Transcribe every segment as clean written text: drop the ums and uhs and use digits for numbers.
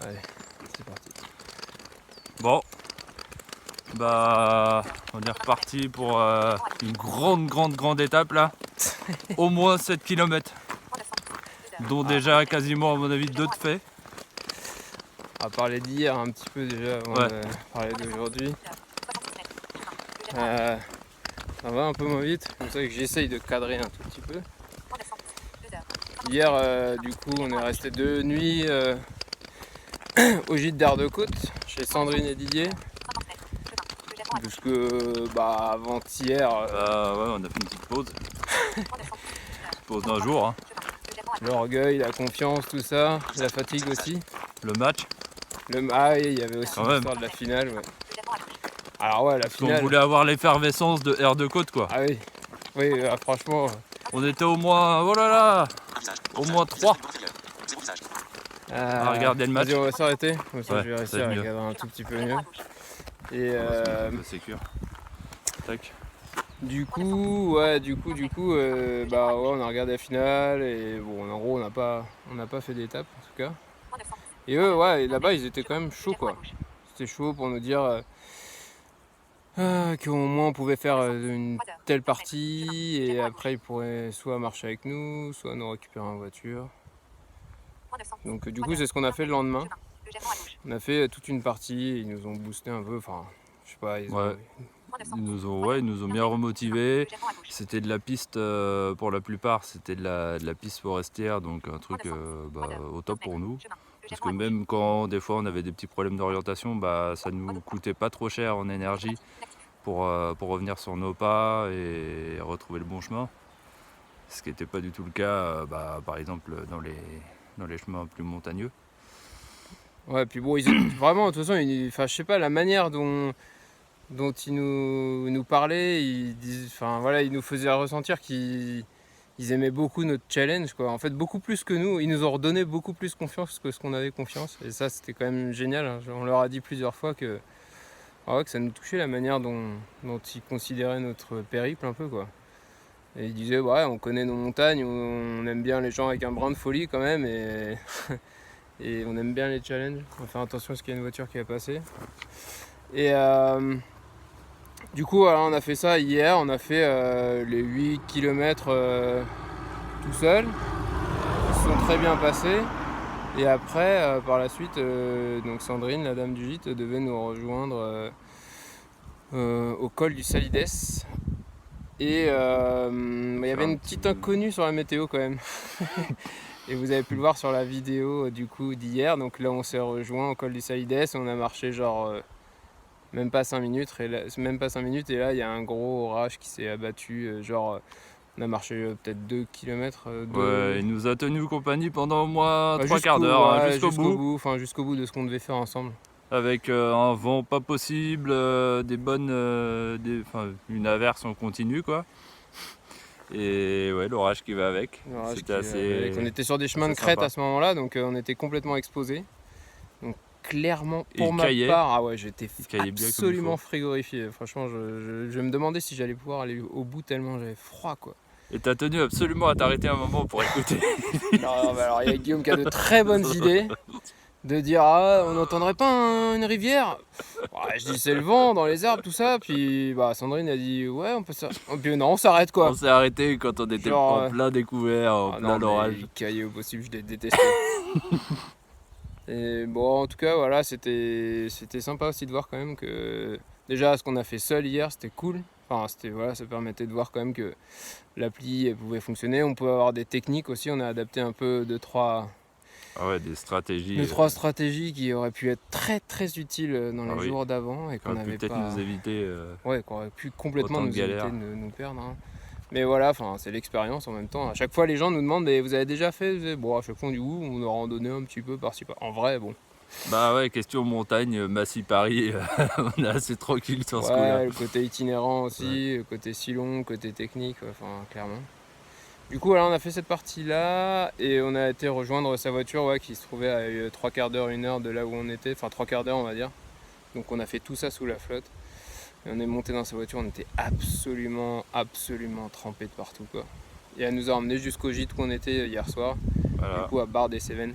Allez, c'est parti. Bon, bah on est reparti pour une grande étape là. Au moins 7 km. Dont déjà quasiment à mon avis 2 de fait. On va parler d'hier un petit peu déjà avant de parler d'aujourd'hui. Ça va un peu moins vite, c'est pour ça que j'essaye de cadrer un tout petit peu. Hier, du coup, on est resté 2 nuits au gîte d'Ardecôte, chez Sandrine et Didier. Jusque avant-hier. Ouais, on a fait une petite pause. Pause d'un jour. Hein. L'orgueil, la confiance, tout ça, la fatigue aussi. Le match. Ah oui, il y avait aussi l'histoire de la finale. Ouais. Alors ouais, la finale. On voulait avoir l'effervescence de Ardecôte quoi. Ah oui, oui, franchement. On était au moins, oh là là, au moins 3. À regarder le match. Vas-y, on va s'arrêter. Comme ça, Ouais, je vais réussir à regarder un tout petit peu mieux. Et tac. Du coup, on a regardé la finale et bon, en gros, on n'a pas fait d'étape en tout cas. Et eux, ouais, là-bas, ils étaient quand même chauds quoi. C'était chaud pour nous dire qu'au moins on pouvait faire une telle partie et après ils pourraient soit marcher avec nous, soit nous récupérer en voiture. Donc du coup, c'est ce qu'on a fait le lendemain. On a fait toute une partie, ils nous ont boosté un peu, enfin, je sais pas, ils nous ont bien remotivés. C'était de la piste, pour la plupart, c'était de la piste forestière, donc un truc au top pour nous. Parce que même quand des fois on avait des petits problèmes d'orientation, ça nous coûtait pas trop cher en énergie pour revenir sur nos pas et retrouver le bon chemin. Ce qui n'était pas du tout le cas, par exemple, dans les chemins plus montagneux. Ouais, puis bon, vraiment, de toute façon, je sais pas, la manière dont ils nous parlaient, ils nous faisaient ressentir qu'ils aimaient beaucoup notre challenge, quoi. En fait, beaucoup plus que nous. Ils nous ont redonné beaucoup plus confiance que ce qu'on avait confiance. Et ça, c'était quand même génial. Hein. On leur a dit plusieurs fois que ça nous touchait la manière dont ils considéraient notre périple un peu, quoi. Et ils disaient, ouais, on connaît nos montagnes, on aime bien les gens avec un brin de folie quand même, et, et on aime bien les challenges. On va faire attention à ce qu'il y a une voiture qui va passer. Et du coup, voilà, on a fait ça hier, on a fait les 8 km tout seul. Ils se sont très bien passés. Et après, par la suite, donc Sandrine, la dame du gîte, devait nous rejoindre au col du Salides. Et il y avait une petite inconnue sur la météo quand même. Et vous avez pu le voir sur la vidéo du coup d'hier. Donc là, on s'est rejoint au col du Salides. On a marché genre même pas 5 minutes. Et là, il y a un gros orage qui s'est abattu. On a marché peut-être 2 km. Ouais, il nous a tenu compagnie pendant au moins 3 quarts d'heure, jusqu'au bout. Enfin, jusqu'au bout de ce qu'on devait faire ensemble. Avec un vent pas possible, une averse en continu quoi. Et ouais, l'orage qui va avec. C'était assez. On était sur des chemins de crête à ce moment-là, donc on était complètement exposés. Donc clairement, pour ma part, j'étais absolument frigorifié. Franchement, je me demandais si j'allais pouvoir aller au bout tellement j'avais froid quoi. Et t'as tenu absolument à t'arrêter un moment pour écouter. Non, alors il y a Guillaume qui a de très bonnes idées. De dire on n'entendrait pas une rivière. Je dis c'est le vent dans les arbres tout ça, puis Sandrine a dit ouais on peut ça. Et puis non, on s'arrête quoi. On s'est arrêté quand on était en plein découvert, en plein orage. Les cailloux au possible, je les détestais. Et bon, en tout cas voilà, c'était sympa aussi de voir quand même que déjà ce qu'on a fait seul hier c'était cool. Enfin ça permettait de voir quand même que l'appli pouvait fonctionner. On pouvait avoir des techniques aussi, on a adapté un peu des 3 stratégies. Les 3 stratégies qui auraient pu être très très utiles dans les jours d'avant et qu'on n'avait peut-être nous éviter. Qu'on aurait pu complètement nous éviter de nous perdre. Hein. Mais voilà, c'est l'expérience en même temps. À chaque fois, les gens nous demandent, mais vous avez déjà fait ? Bon, à chaque fois, on a randonné un petit peu par-ci par. En vrai, bon. Bah ouais, question montagne, Massy-Paris, on est assez tranquille sur ce coup-là. Le côté itinérant aussi, le côté si long, le côté technique, clairement. Du coup, on a fait cette partie-là et on a été rejoindre sa voiture qui se trouvait à 3 quarts d'heure, 1 heure de là où on était, enfin 3 quarts d'heure on va dire. Donc on a fait tout ça sous la flotte. Et on est monté dans sa voiture, on était absolument trempés de partout quoi. Et elle nous a emmenés jusqu'au gîte où on était hier soir, du coup à Bar des Cévennes.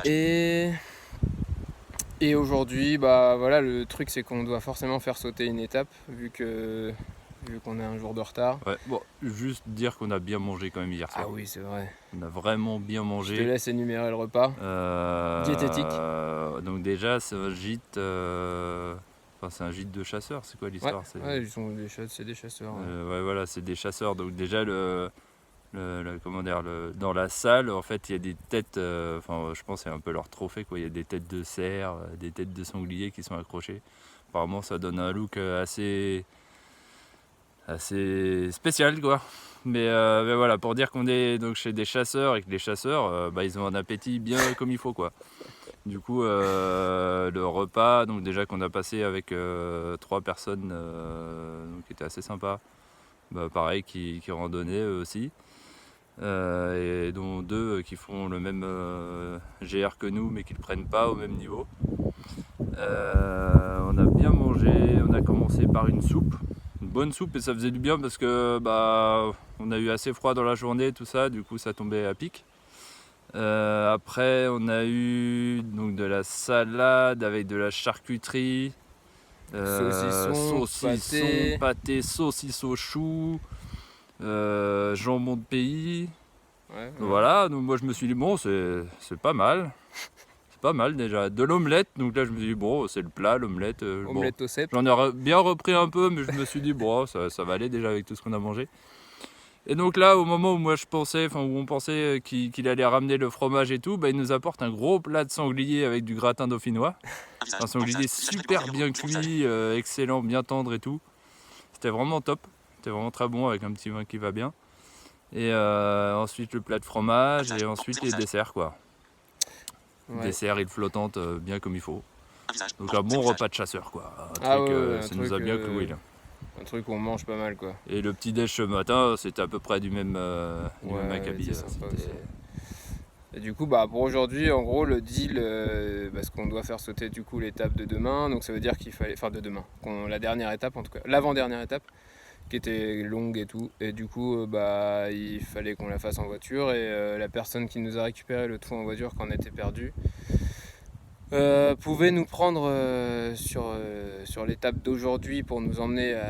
Et, et aujourd'hui, bah voilà, le truc c'est qu'on doit forcément faire sauter une étape vu qu'on a un jour de retard. Ouais, bon, juste dire qu'on a bien mangé quand même hier soir. Ah oui, c'est vrai. On a vraiment bien Je te mangé. laisse énumérer le repas. Diététique. Donc déjà, c'est un gîte. Enfin, c'est un gîte de chasseurs. C'est quoi Ouais, l'histoire? ouais, c'est des chasseurs. Ouais. Ouais, voilà, c'est des chasseurs. Donc déjà, comment dire, dans la salle, en fait, il y a des têtes. Enfin, je pense que c'est un peu leur trophée, quoi. Il y a des têtes de cerf, des têtes de sanglier qui sont accrochées. Apparemment, ça donne un look assez spécial, quoi. Mais voilà, pour dire qu'on est donc chez des chasseurs et que les chasseurs, ils ont un appétit bien comme il faut, quoi. Du coup, le repas, donc déjà qu'on a passé avec 3 personnes, donc qui était assez sympa. Pareil, qui randonnaient eux aussi. Et dont 2 qui font le même GR que nous, mais qui ne le prennent pas au même niveau. On a bien mangé, on a commencé par une soupe. Une bonne soupe, et ça faisait du bien parce que on a eu assez froid dans la journée, tout ça, du coup ça tombait à pic. Après on a eu donc de la salade avec de la charcuterie, Saucisson, pâté, saucisson au chou, jambon de pays. Ouais. Voilà, donc moi je me suis dit bon, c'est pas mal. C'est pas mal déjà. De l'omelette, donc là je me suis dit bon, c'est le plat, l'omelette. Omelette au cèpe. J'en ai bien repris un peu, mais je me suis dit bon, ça va aller déjà avec tout ce qu'on a mangé. Et donc là, au moment où moi je pensais, où on pensait qu'il allait ramener le fromage et tout, il nous apporte un gros plat de sanglier avec du gratin dauphinois. Un sanglier super bien cuit, excellent, bien tendre et tout. C'était vraiment top. C'était vraiment très bon avec un petit vin qui va bien. Et ensuite le plat de fromage et ensuite les desserts, quoi. Ouais. Dessert, île flottante, bien comme il faut. Donc un bon repas de chasseur, quoi. Ça nous a bien cloué là. Un truc où on mange pas mal, quoi. Et le petit déj ce matin, c'était à peu près du même acabit. C'est sympa aussi. Et du coup, pour aujourd'hui, en gros, le deal, parce qu'on doit faire sauter du coup l'étape de demain, donc ça veut dire qu'il fallait, enfin de demain, la dernière étape en tout cas, l'avant-dernière étape, qui était longue et tout, et du coup, il fallait qu'on la fasse en voiture, et la personne qui nous a récupéré le tout en voiture quand on était perdu, pouvait nous prendre sur l'étape d'aujourd'hui pour nous emmener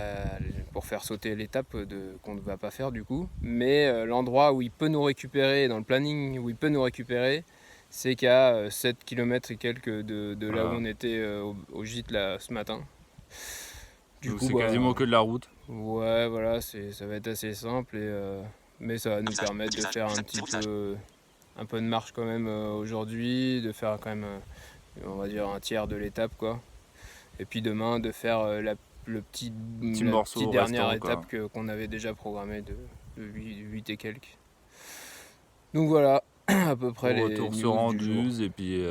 pour faire sauter l'étape qu'on ne va pas faire du coup. Mais l'endroit où il peut nous récupérer, dans le planning où il peut nous récupérer, c'est qu'à 7 km et quelques de là où on était au gîte là, ce matin. Du coup, c'est quasiment que de la route. Ouais, voilà, ça va être assez simple, mais ça va nous permettre de faire un peu de marche quand même aujourd'hui, de faire quand même on va dire un tiers de l'étape, quoi. Et puis demain de faire la petite dernière étape qu'on avait déjà programmée de 8 et quelques. Donc voilà, à peu près les retour sur Anduze, et puis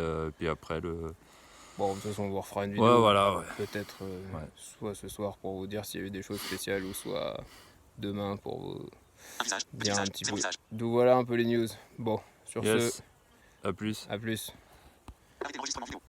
après le... Bon, de toute façon on vous refera une vidéo, peut-être soit ce soir pour vous dire s'il y a eu des choses spéciales, ou soit demain pour vous dire un petit peu. Donc voilà un peu les news. Bon, sur ce, à plus. À plus.